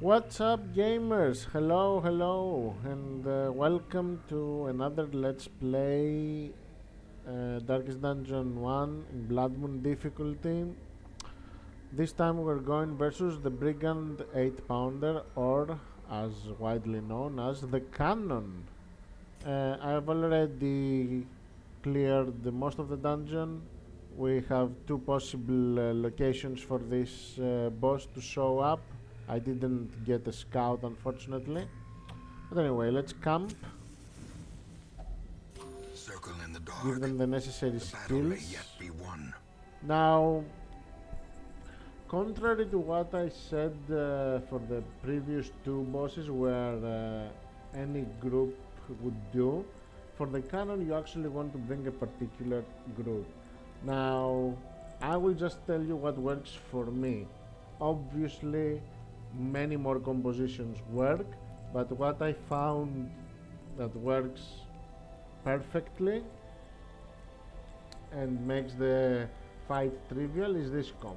What's up, gamers? Hello, and welcome to another Let's Play Darkest Dungeon 1 in Bloodmoon difficulty. This time we're going versus the Brigand 8 Pounder, or as widely known as the Cannon. I've already cleared most of the dungeon. We have two possible locations for this boss to show up. I didn't get a scout, unfortunately. But anyway, let's camp. Circle in the dark. Give them the necessary The battle may skills. yet be won. Now, contrary to what I said for the previous two bosses, where any group would do, for the cannon you actually want to bring a particular group. Now, I will just tell you what works for me. Obviously, many more compositions work, but what I found that works perfectly and makes the fight trivial is this comp.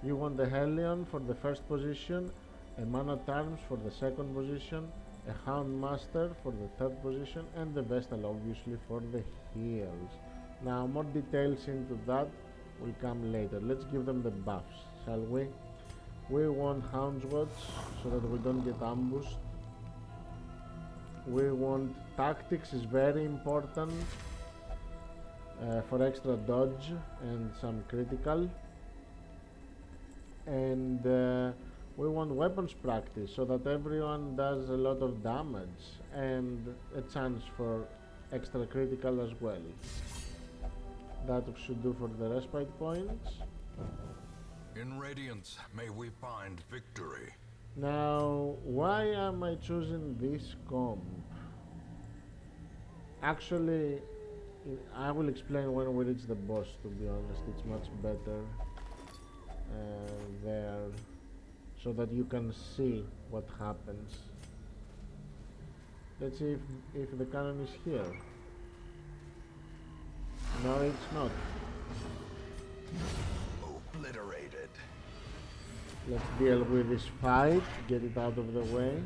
You want the Hellion for the first position, a Man at Arms for the second position, a Houndmaster for the third position, and the Vestal obviously for the heals. Now more details into that will come later. Let's give them the buffs, shall we? We want Hound's Watch so that we don't get ambushed. We want Tactics is very important for extra dodge and some critical. And we want Weapons Practice so that everyone does a lot of damage and a chance for extra critical as well. That should do for the respite points. In Radiance, may we find victory. Now, why am I choosing this comp? Actually, I will explain when we reach the boss, to be honest. It's much better there, so that you can see what happens. Let's see if the cannon is here. No, it's not. Obliterated. Let's deal with this fight, get it out of the way.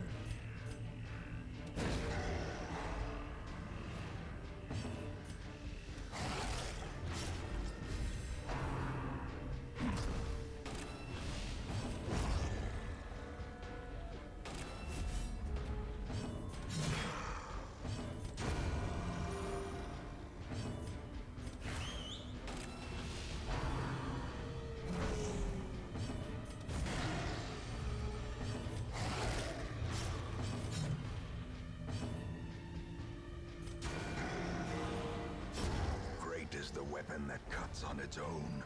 Is the weapon that cuts on its own.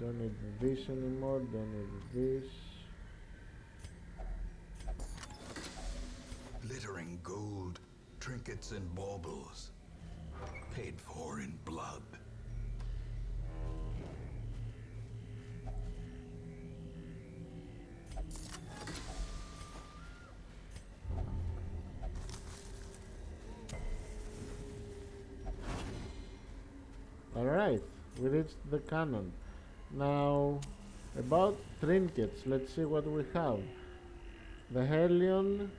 Don't need this anymore, don't need this. Glittering gold, trinkets and baubles, paid for in blood. Alright, we reached the cannon. Now, about trinkets, let's see what we have. The Hellion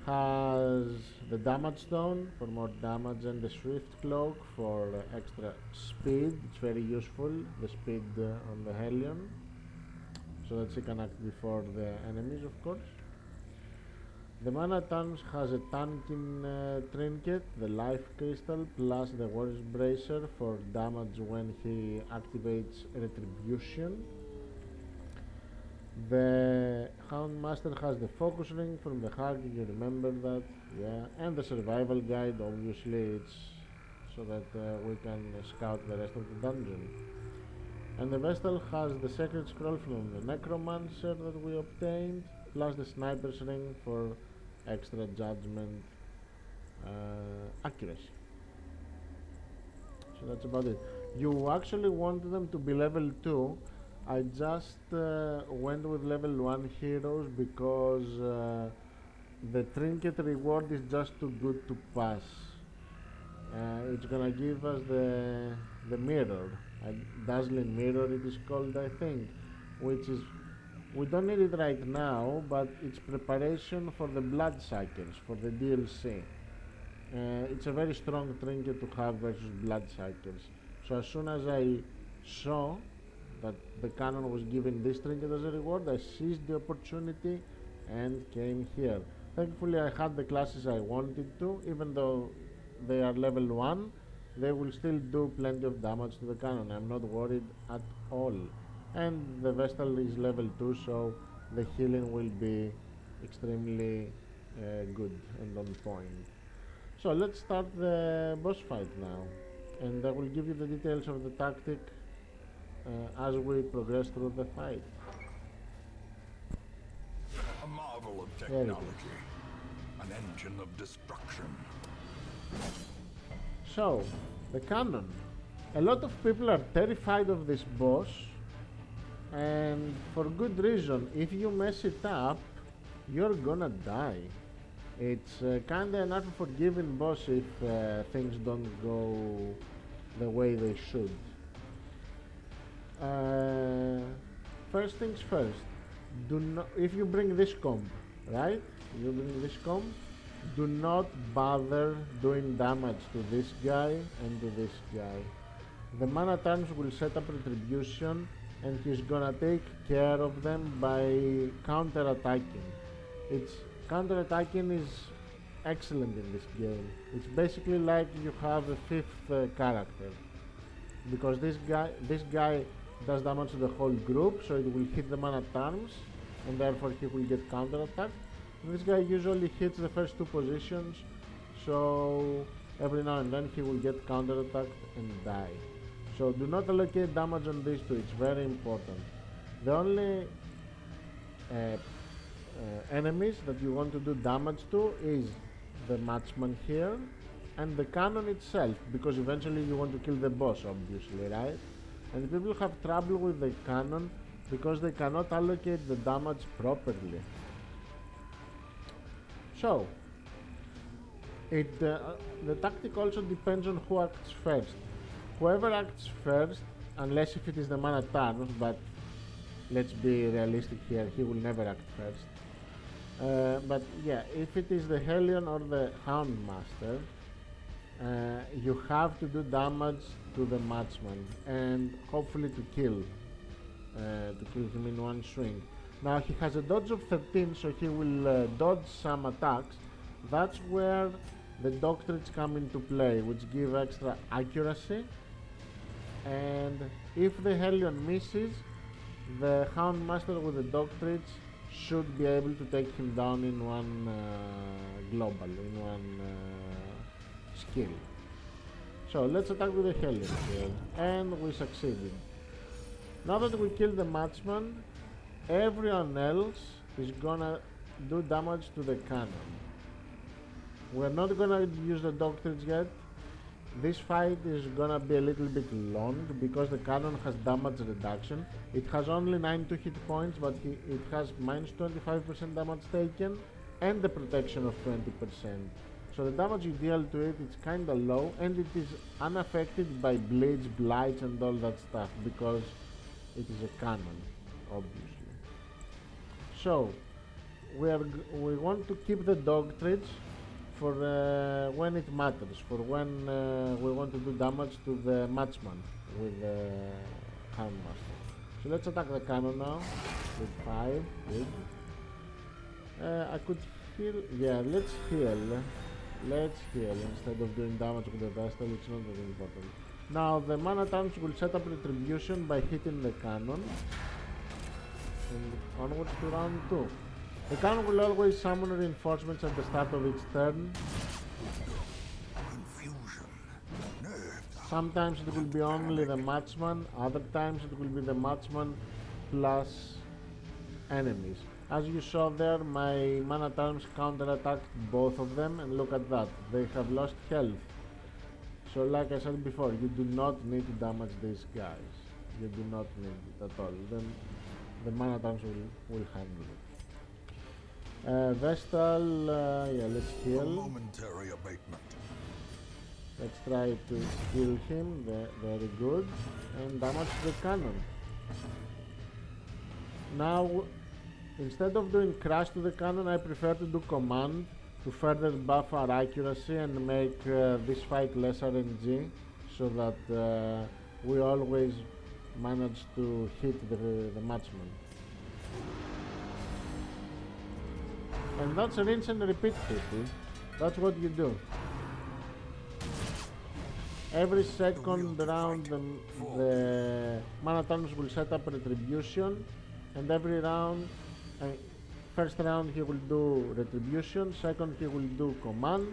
has the damage stone for more damage and the swift cloak for extra speed. It's very useful, the speed on the Hellion, so that she can act before the enemies, of course. The Man at Arms has a tanking trinket, the Life Crystal, plus the Warrior's Bracer for damage when he activates Retribution. The Houndmaster has the Focus Ring from the heart, you remember that, yeah, and the Survival Guide, obviously it's so that we can scout the rest of the dungeon. And the Vestal has the Sacred Scroll from the Necromancer that we obtained, plus the Sniper's Ring for extra judgment accuracy. So that's about it. You actually want them to be level 2. I just went with level 1 heroes because the trinket reward is just too good to pass. It's gonna give us the the mirror, a dazzling mirror it is called, I think, which is, we don't need it right now, but it's preparation for the blood cycles, for the DLC. It's a very strong trinket to have versus blood cycles. So as soon as I saw that the cannon was giving this trinket as a reward, I seized the opportunity and came here. Thankfully I had the classes I wanted to, even though they are level 1, they will still do plenty of damage to the cannon. I'm not worried at all. And the Vestal is level 2, so the healing will be extremely good and on point. So let's start the boss fight now, and I will give you the details of the tactic as we progress through the fight. A marvel of technology. An engine of destruction. So, the cannon. A lot of people are terrified of this boss, and for good reason. If you mess it up, you're gonna die. It's kinda an unforgiving boss if things don't go the way they should. First things first, do not, if you bring this comb, right? You bring this comb, do not bother doing damage to this guy and to this guy. The mana terms will set up retribution and he's gonna take care of them by counter-attacking. It's counter-attacking is excellent in this game. It's basically like you have a fifth character, because this guy does damage to the whole group, so it will hit the mana terms and therefore he will get counter-attacked. This guy usually hits the first two positions, so every now and then he will get counter-attacked and die. So do not allocate damage on these two, it's very important. The only enemies that you want to do damage to is the marksman here and the cannon itself, because eventually you want to kill the boss, obviously, right? And people have trouble with the cannon because they cannot allocate the damage properly. So the tactic also depends on who acts first. Whoever acts first, unless if it is the mana Thanos, but let's be realistic here, he will never act first. But yeah, if it is the Hellion or the Houndmaster, you have to do damage to the marksman and hopefully to kill him in one swing. Now he has a dodge of 13, so he will dodge some attacks. That's where the doctrines come into play, which give extra accuracy. And if the Hellion misses, the Houndmaster with the doctrines should be able to take him down in one global, in one skill. So let's attack with the Hellion here, and we succeeded. Now that we killed the marksman, everyone else is gonna do damage to the cannon. We're not gonna use the doctrines yet. This fight is gonna be a little bit long because the cannon has damage reduction. It has only 92 hit points, but it has minus 25% damage taken and the protection of 20%. So the damage you deal to it is kinda low, and it is unaffected by bleeds, blights and all that stuff because it is a cannon, obviously. So we want to keep the doctrines for when it matters, for when we want to do damage to the marksman with the Houndmaster. So let's attack the cannon now with 5. Good. I could heal. Yeah, let's heal. Let's heal instead of doing damage with the Vestal. It's not that important. Now the mana terms will set up retribution by hitting the cannon. And onwards to round 2. The cannon will always summon reinforcements at the start of each turn. Confusion. Nerves. Sometimes it will be only the marksman, other times it will be the marksman plus enemies. As you saw there, my mana terms counter-attacked both of them, and look at that, they have lost health. So like I said before, you do not need to damage these guys. You do not need it at all. Then the mana terms will handle it. Vestal, yeah, let's A heal. momentary abatement. Let's try to kill him. Very good. And damage the cannon. Now, instead of doing crash to the cannon, I prefer to do command to further buff our accuracy and make this fight less RNG, so that we always manage to hit the marksman. And that's a rinse and repeat, people. That's what you do. Every second round the mana turns will set up retribution, and every round, first round he will do retribution, second he will do command,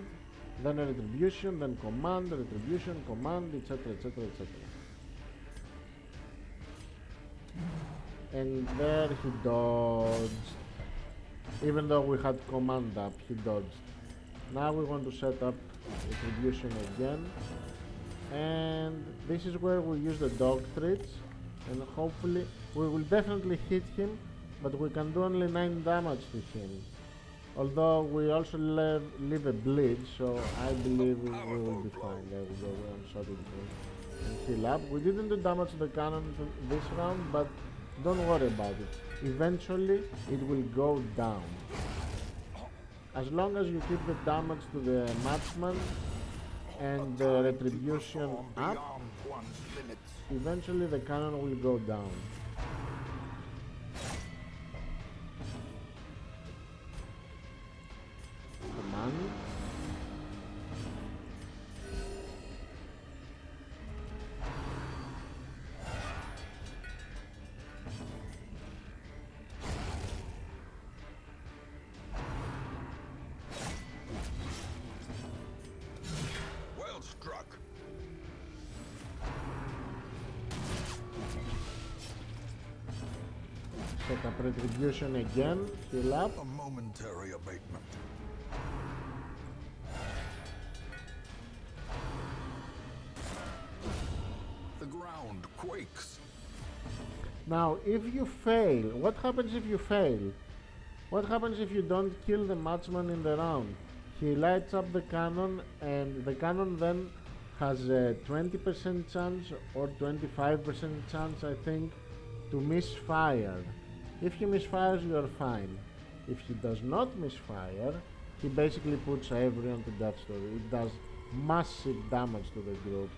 then a retribution, then command, retribution, command, etc, etc, etc. And there he dodged. Even though we had command up, he dodged. Now we want to set up retribution again. And this is where we use the dog treats, and hopefully we will definitely hit him, but we can do only 9 damage to him. Although we also leave a bleed, so I believe we will be fine. There we go, we one-shotted him and heal up. We didn't do damage to the cannon this round, but don't worry about it. Eventually it will go down. As long as you keep the damage to the marksman and the retribution up, eventually the cannon will go down. Command. Well struck. Set up retribution again, heal up. A momentary abatement. The ground quakes. Now, if you fail, what happens if you fail? What happens if you don't kill the marksman in the round? He lights up the cannon, and the cannon then has a 20% chance or 25% chance, I think, to misfire. If he misfires, you are fine. If he does not misfire, he basically puts everyone to death story. It does massive damage to the group.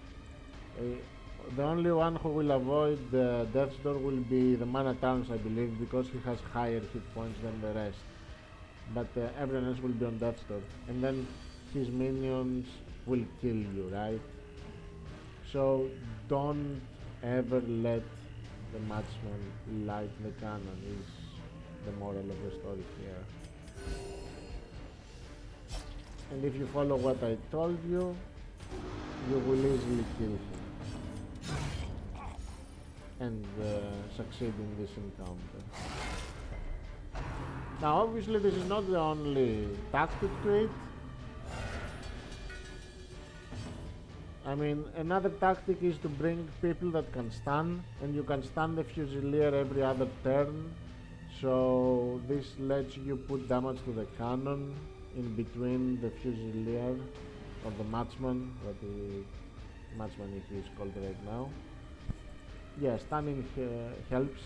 The only one who will avoid the death's door will be the mana turns, I believe, because he has higher hit points than the rest. But everyone else will be on death's door, and then his minions will kill you, right? So don't ever let the marksman light the cannon, is the moral of the story here. And if you follow what I told you, you will easily kill him and succeed in this encounter. Now obviously this is not the only tactic to it. I mean, another tactic is to bring people that can stun, and you can stun the Fusilier every other turn, so this lets you put damage to the cannon in between the Fusilier or the Marksman, what the Marksman he is called right now. Yeah, stunning helps.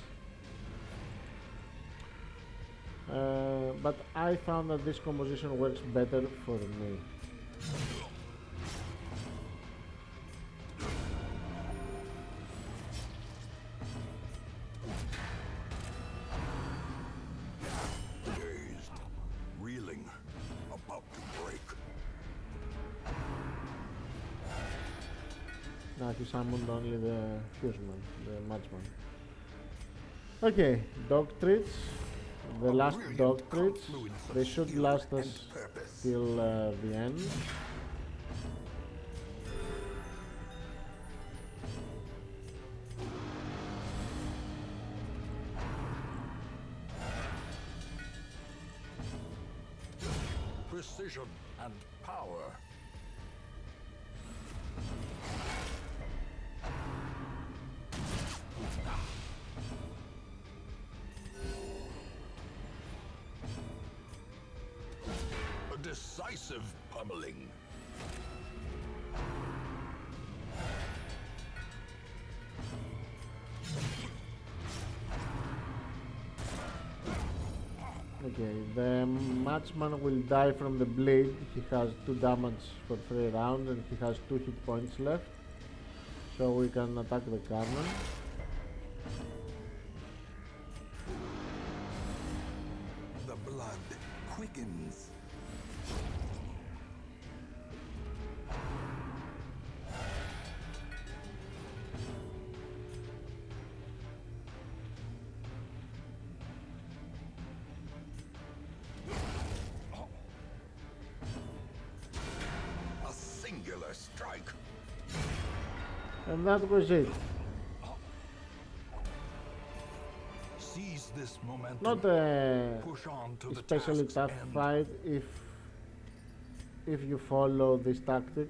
But I found that this composition works better for me. Dazed, reeling, about to break. Now he summoned only the Fuseman, the Marksman. Okay, dog treats. The last dog treats. They should last us till the end. Precision and power. A decisive pummeling. Okay, the matchman will die from the blade. He has 2 damage for 3 rounds and he has 2 hit points left. So we can attack the cannon. The blood quickens. A singular strike. And that was it. Seize this momentum. Not a Push on to the especially task's tough end. fight if you follow this tactic.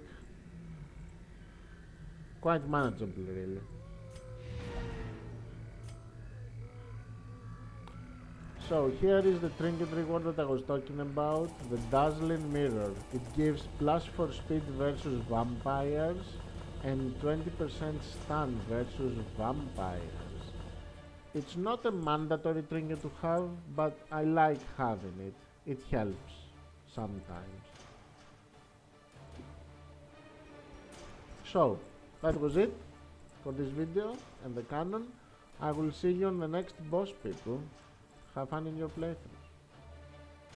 Quite manageable, really. So here is the trinket reward that I was talking about, the dazzling mirror. It gives +4 speed versus vampires and 20% stun versus vampires. It's not a mandatory trinket to have, but I like having it. It helps sometimes. So that was it for this video and the cannon. I will see you on the next boss, people. Have fun in your playthrough.